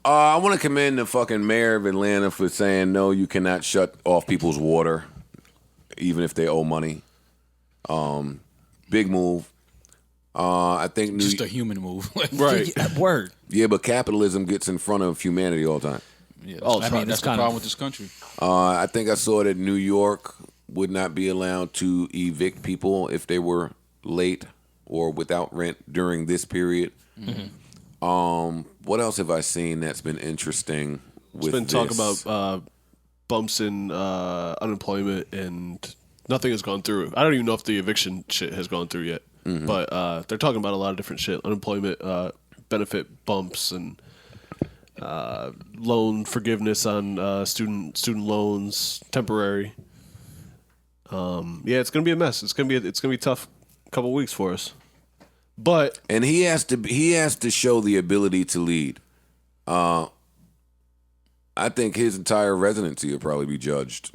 I want to commend the fucking mayor of Atlanta for saying, no, you cannot shut off people's water, even if they owe money. Big move. I think just a human move. Right. Word. Yeah, but capitalism gets in front of humanity all the time. Yeah, That's the problem with this country. I think I saw that New York would not be allowed to evict people if they were late or without rent during this period. Mm-hmm. What else have I seen that's been interesting with It's been this? talk about bumps in unemployment, and nothing has gone through. I don't even know if the eviction shit has gone through yet. But they're talking about a lot of different shit. Unemployment benefit bumps and loan forgiveness on student loans, temporary. Yeah, it's gonna be a mess. It's gonna be a tough couple weeks for us. But And he has to show the ability to lead. I think his entire residency will probably be judged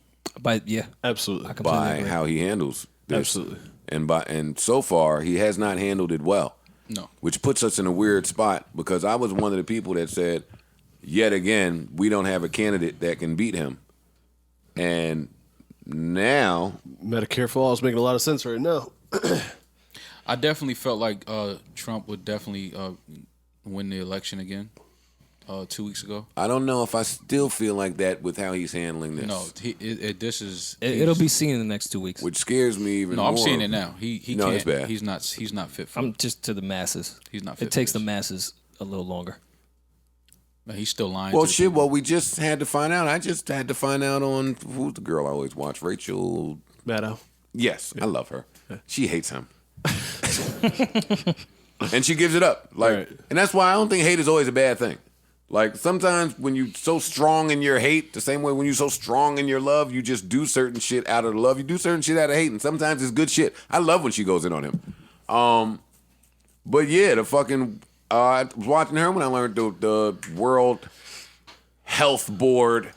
absolutely, by agree. how he handles this. absolutely. And so far he has not handled it well. No. Which puts us in a weird spot because I was one of the people that said, yet again, we don't have a candidate that can beat him. And now Medicare for all is making a lot of sense right now. I definitely felt like Trump would definitely win the election again 2 weeks ago. I don't know if I still feel like that with how he's handling this. No, this is... It'll be seen in the next 2 weeks. Which scares me even No, more. I'm seeing it now. He No, can't. it's bad. He's not fit for I'm just to the masses. He's not fit It takes for the this. masses a little longer. He's still lying. Well, to the shit, people. well, we just had to find out. I just had to find out on, who's the girl I always watch? Rachel. Maddow. Yes, I love her. She hates him. And she gives it up. Right. And that's why I don't think hate is always a bad thing. Like, sometimes when you're so strong in your hate, the same way when you're so strong in your love, you just do certain shit out of the love. You do certain shit out of hate, and sometimes it's good shit. I love when she goes in on him. But yeah, the fucking... I was watching her when I learned the World Health Board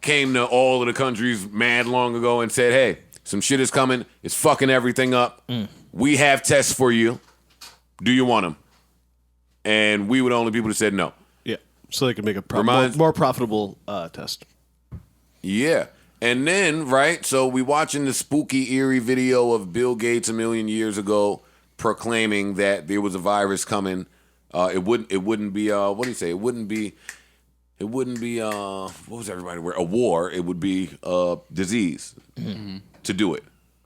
came to all of the countries mad long ago and said, hey, some shit is coming. It's fucking everything up. We have tests for you. Do you want them? And we were the only people that said no. Yeah, so they can make a more profitable test. Yeah. And then, right, so we watching the spooky, eerie video of Bill Gates a million years ago proclaiming that there was a virus coming. It wouldn't be what do you say? It wouldn't be what was everybody wear? A war. It would be a disease to do it.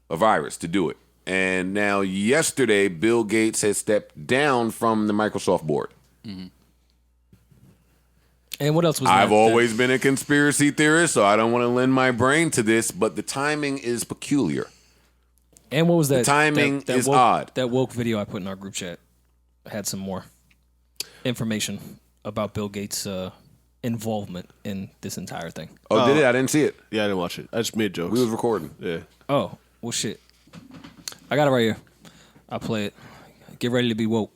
A virus to do it. And now yesterday, Bill Gates has stepped down from the Microsoft board. And what else was I've that? always been a conspiracy theorist, so I don't want to lend my brain to this, but the timing is peculiar. And what was that? The timing is woke, odd. That woke video I put in our group chat had some more information about Bill Gates' involvement in this entire thing. Oh, did it? I didn't see it. Yeah, I didn't watch it. I just made jokes. We was recording. Yeah. Oh, well, shit. I got it right here. I'll play it. Get ready to be woke.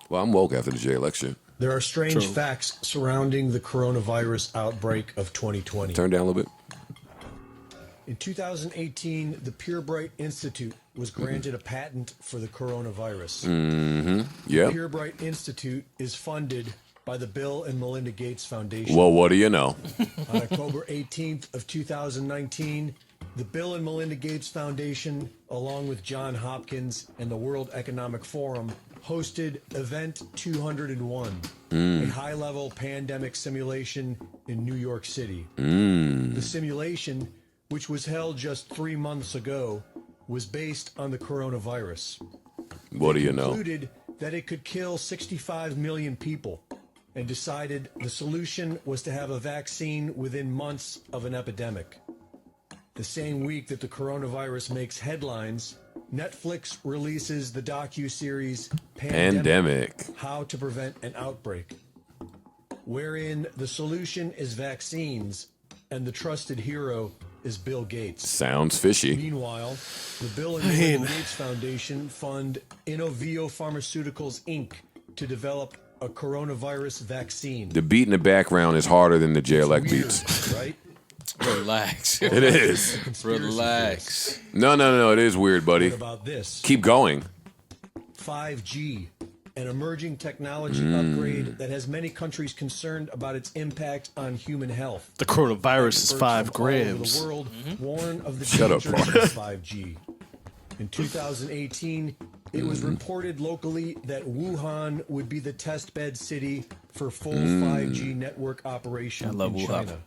Well, I'm woke after the J election. There are strange facts surrounding the coronavirus outbreak of 2020. Turn down a little bit. In 2018, the Purebright Institute was granted a patent for the coronavirus. Yeah. Purebright Institute is funded by the Bill and Melinda Gates Foundation. Well, what do you know? On October 18th of 2019, the Bill and Melinda Gates Foundation, along with Johns Hopkins and the World Economic Forum, hosted Event 201, a high-level pandemic simulation in New York City. The simulation, which was held just 3 months ago, was based on the coronavirus. What do you know? Concluded that it could kill 65 million people and decided the solution was to have a vaccine within months of an epidemic. The same week that the coronavirus makes headlines, Netflix releases the docuseries Pandemic. How to Prevent an Outbreak, wherein the solution is vaccines and the trusted hero is Bill Gates. Sounds fishy. Meanwhile, the Bill and Melinda Gates Foundation fund Innovio Pharmaceuticals, Inc. to develop a coronavirus vaccine. The beat in the background is harder than the JLX Weird, beats. right? Relax. It is. Conspiracy Relax. No. It is weird, buddy. theories. What about this? Keep going. 5G an emerging technology upgrade that has many countries concerned about its impact on human health. The coronavirus is Experts 5 from all over grams. the world warn of the Shut up, dangers Bart. of 5G. In 2018, it was reported locally that Wuhan would be the testbed city for full 5G network operation I love in Wuhan. China.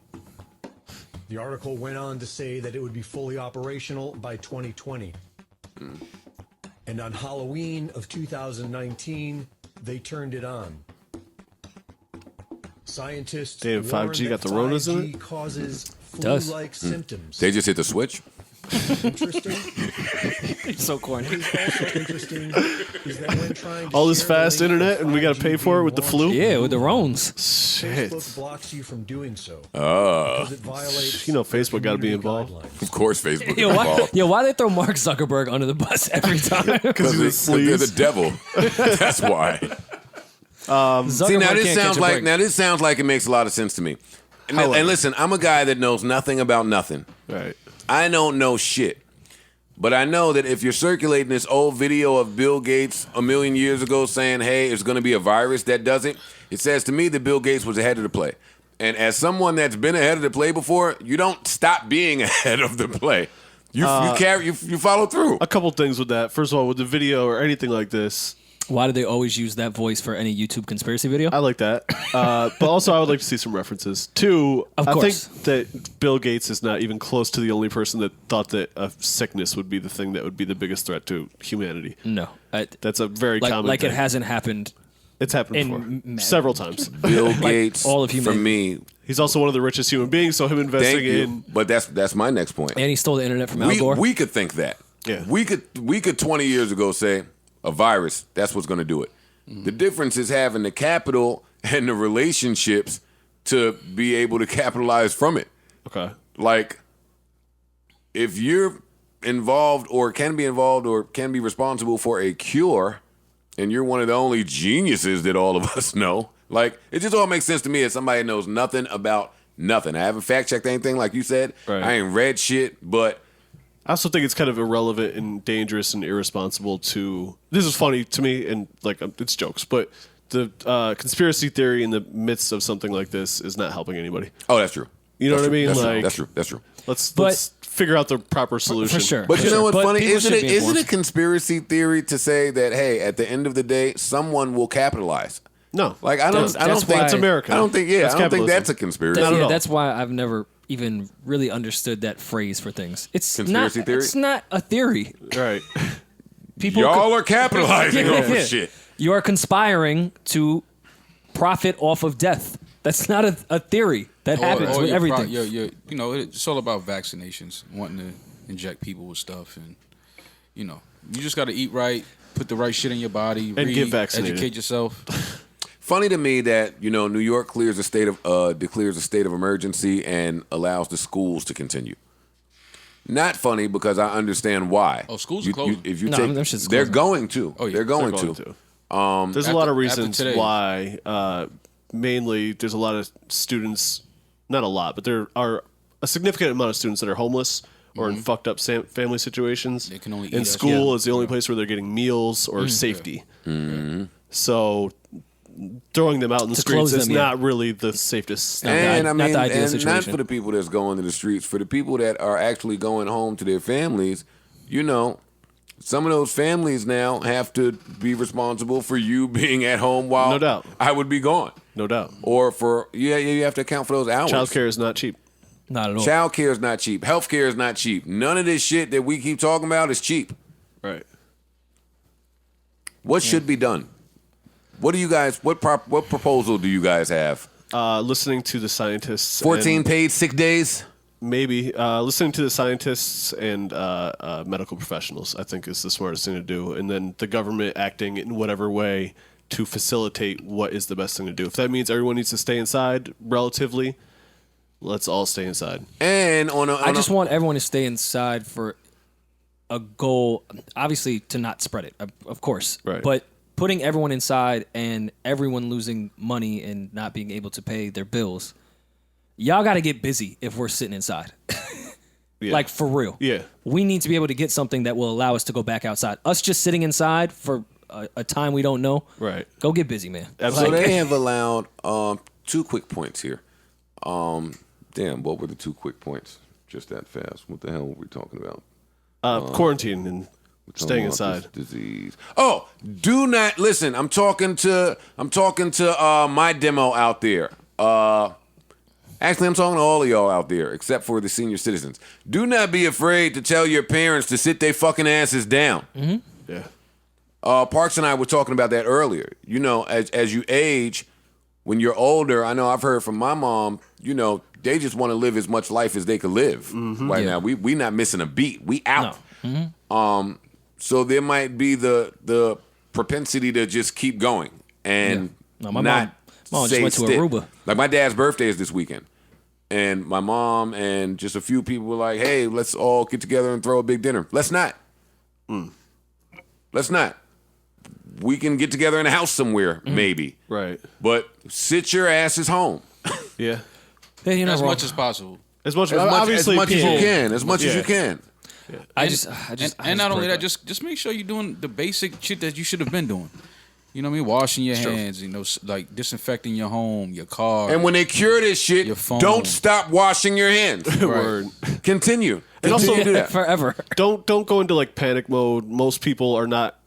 The article went on to say that it would be fully operational by 2020. And on Halloween of 2019, they turned it on. Scientists Damn, 5G warn got that the Ronas in 5G it? causes Does. flu-like symptoms. They just hit the switch. Interesting. So corny. Also interesting is that when trying to All this share the fast link internet of and we got to 5G pay for it being with the launched, flu? Yeah, with the Rones. Shit. Facebook blocks you from doing so. Oh, Because it violates You know Facebook gotta be community involved. guidelines. of course, Facebook. Yo, is why, involved. yo, why they throw Mark Zuckerberg under the bus every time? Because he's a They're the sleaze. devil. That's why. Zuckerberg See, now this can't sounds catch a like break. this sounds like it makes a lot of sense to me. And, However. and listen, I'm a guy that knows nothing about nothing. Right. I don't know shit. But I know that if you're circulating this old video of Bill Gates a million years ago saying, hey, it's going to be a virus that does it, it says to me that Bill Gates was ahead of the play. And as someone that's been ahead of the play before, you don't stop being ahead of the play. You follow through. A couple things with that. First of all, with the video or anything like this, Why do they always use that voice for any YouTube conspiracy video? I like that. But also, I would like to see some references. Two, Of I course. think that Bill Gates is not even close to the only person that thought that a sickness would be the thing that would be the biggest threat to humanity. No. That's a very common Like thing. it hasn't happened. It's happened in before. Several times. Bill Gates, all of for humanity. me, He's also one of the richest human beings, so him investing thank you. in... But that's my next point. And he stole the internet from Al Gore. We could think that. Yeah. We could 20 years ago say a virus, that's what's going to do it. The difference is having the capital and the relationships to be able to capitalize from it. Okay. Like, if you're involved or can be responsible for a cure, and you're one of the only geniuses that all of us know, like, it just all makes sense to me as somebody that knows nothing about nothing. I haven't fact checked anything, like you said. Right. I ain't read shit, but I also think it's kind of irrelevant and dangerous and irresponsible to... This is funny to me, and like it's jokes, but the conspiracy theory in the midst of something like this is not helping anybody. oh, that's true. You know That's what I true. mean? That's true. Like, That's true. That's true. Let's figure out the proper solution. For sure. But you know what's But funny? people Isn't should it be isn't it informed. conspiracy theory to say that, hey, at the end of the day, someone will capitalize? No. Like I don't That's think why- It's America. I don't think That's I don't think capitalism. that's a conspiracy. Not at all. That's why I've never even really understood that phrase for things. It's Conspiracy not. theory? It's not a theory. Right. People. Y'all are capitalizing Yeah, over yeah. shit. You are conspiring to profit off of death. That's not a theory. That happens with you're everything. you're, you know, it's all about vaccinations, wanting to inject people with stuff, and you know, you just got to eat right, put the right shit in your body, read, get vaccinated. educate yourself. Funny to me that New York declares a state of emergency and allows the schools to continue. Not funny because I understand why. Oh, schools are closing. If you No, take, them shit's they're closing. going to. Oh, yeah, they're going They're to. There's a lot of after reasons today. why. Mainly, there's a lot of students. Not a lot, but there are a significant amount of students that are homeless or in fucked up family situations. They can only eat and at school school. is the only place where they're getting meals or safety. So throwing them out in the To streets close is them, yeah. not really the safest. And I not mean, the ideal and not situation. for the people that's going to the streets, for the people that are actually going home to their families, some of those families now have to be responsible for you being at home while No doubt. I would be gone. No doubt. Or for, you have to account for those hours. Childcare is not cheap. Not at all. Child care is not cheap. Health care is not cheap. None of this shit that we keep talking about is cheap. Right. What should be done? What do you guys, what proposal do you guys have? Listening to the scientists. 14 and paid sick days? maybe listening to the scientists and medical professionals, I think, is the smartest thing to do. And then the government acting in whatever way to facilitate what is the best thing to do. If that means everyone needs to stay inside relatively, let's all stay inside. And I just want everyone to stay inside for a goal, obviously to not spread it, of course. Right. But putting everyone inside and everyone losing money and not being able to pay their bills, y'all got to get busy if we're sitting inside. Yeah. Like, for real. Yeah. We need to be able to get something that will allow us to go back outside. Us just sitting inside for a time we don't know, Right. go get busy, man. So Absolutely. they have allowed 2 quick points here. Damn, what were the 2 quick points? Just that fast. What the hell were we talking about? Quarantine and staying Talking about inside. this disease. Oh, do not listen. I'm talking to my demo out there. Actually, I'm talking to all of y'all out there, except for the senior citizens. Do not be afraid to tell your parents to sit their fucking asses down. Yeah. Parks and I were talking about that earlier. You know, as you age, when you're older, I know I've heard from my mom, you know, they just want to live as much life as they could live right now. We not missing a beat. We out. No. So there might be the propensity to just keep going and No, my not mom just stay went to still. Aruba. Like my dad's birthday is this weekend. And my mom and just a few people were like, hey, let's all get together and throw a big dinner. Let's not. Let's not. We can get together in a house somewhere, maybe. Right. But sit your asses home. Yeah. Hey, you know, As wrong. much as possible. As much as obviously much as you people- can. As much as Yeah. you can. And not only that, just make sure you're doing the basic shit that you should have been doing. You know what I mean? Washing your hands, you know, like disinfecting your home, your car. And when they cure this shit, Your phone. don't stop washing your hands. Word. Continue. And also- Continue to do that. forever. Don't go into like panic mode. Most people are not.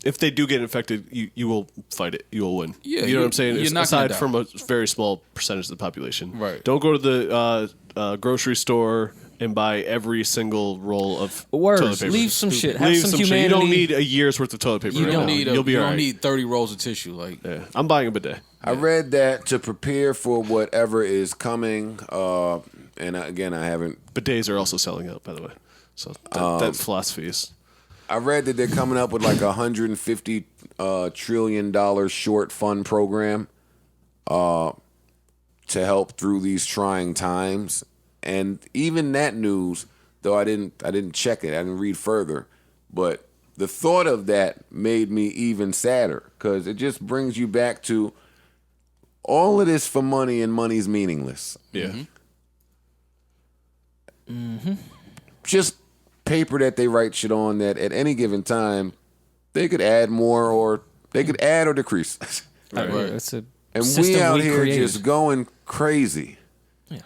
If they do get infected, you will fight it. You will win. Yeah, you know what I'm saying. you're It's not gonna aside die. from a very small percentage of the population. Right. Don't go to the grocery store and buy every single roll of Words. toilet paper. Leave some shit. Have Leave some shit. You don't humanity. need a year's worth of toilet paper. you right don't now. need You'll be you all don't right. need 30 rolls of tissue. Like Yeah. I'm buying a bidet. I read that to prepare for whatever is coming, and again, I haven't. Bidets are also selling out, by the way. So that philosophy is. I read that they're coming up with like $150 trillion short fund program to help through these trying times, and even that news, though I didn't check it, I didn't read further, but the thought of that made me even sadder because it just brings you back to all of this for money, and money's meaningless. Yeah. Just paper that they write shit on that at any given time they could add more or they could add or decrease. It's a And system we out we here created. just going crazy. Yeah.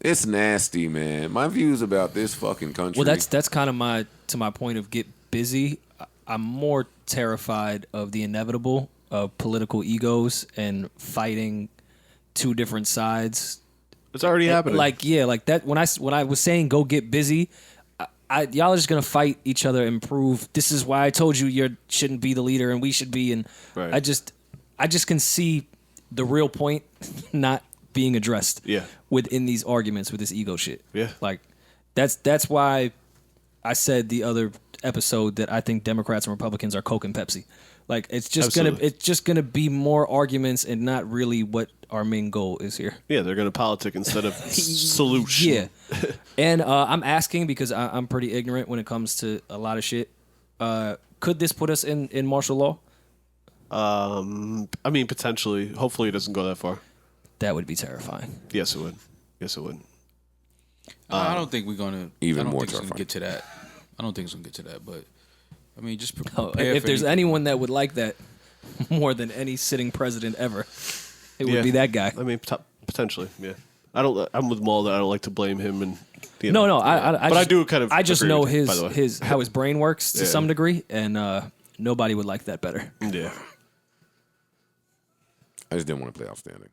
It's nasty, man. My views about this fucking country. Well, that's kind of my point of get busy. I'm more terrified of the inevitable of political egos and fighting two different sides. It's already happening. Like that. When I was saying go get busy, y'all are just gonna fight each other and prove this is why I told you shouldn't be the leader and we should be. And Right. I just can see the real point not being addressed. Yeah. Within these arguments with this ego shit. Yeah. Like that's why I said the other episode that I think Democrats and Republicans are Coke and Pepsi. Like it's just Absolutely. gonna be more arguments and not really what our main goal is here. yeah, they're going to politic instead of solution. Yeah, and I'm asking because I'm pretty ignorant when it comes to a lot of shit. Could this put us in martial law? I mean, potentially. Hopefully, it doesn't go that far. That would be terrifying. Yes, it would. Yes, it would. I don't think we're gonna even I don't more think it's gonna terrifying. get to that. I don't think it's gonna get to that. But I mean, just Oh, prepare if for there's anything. anyone that would like that more than any sitting president ever, it would Yeah. be that guy. I mean, potentially. Yeah. I'm with Maul that I don't like to blame him and. You know, No, I but I just, do kind of. I just agree know with him, by the way. his how his brain works to Yeah. some degree, and nobody would like that better. Yeah. I just didn't want to play outstanding.